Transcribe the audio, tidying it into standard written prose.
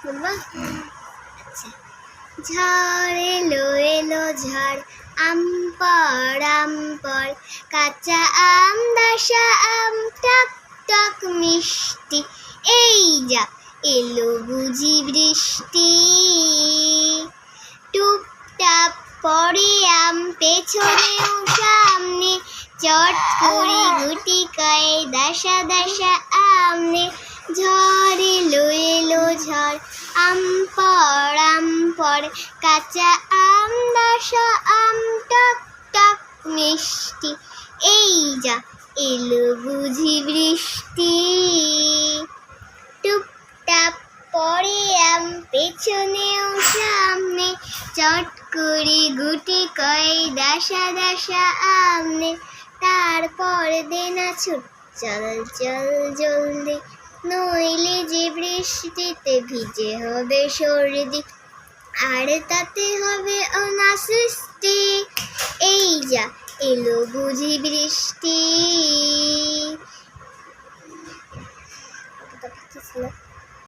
বলবা? আচ্ছা। ঝড় এলো এলো ঝড়, আমপর আমপর, কাঁচা আম দাসা আম, টক টক মিষ্টি। এই যা এলো বুঝি বৃষ্টি। টুপটাপ পরে আম, পেছনেও সামনে, চট করে গুটি কয়ে দাসা দাসা আমনে। ঝড় এলো এলো ঝড়, আমপর আমপর, কাঁচা আম দাসা আম, টক টক মিষ্টি। এই যা এলো বুঝি বৃষ্টি। টুপটাপ পরে আম, পেছনেও সামনে, চট করে গুটি কয় দাসা দাসা আমনে। তারপর দে না ছুট, চল চল জলদি, নইলে যে বৃষ্টিতে ভিজে হবে সর্দি, আর তাতে হবে অনাসৃষ্টি। এই যা এলো বুঝি বৃষ্টি।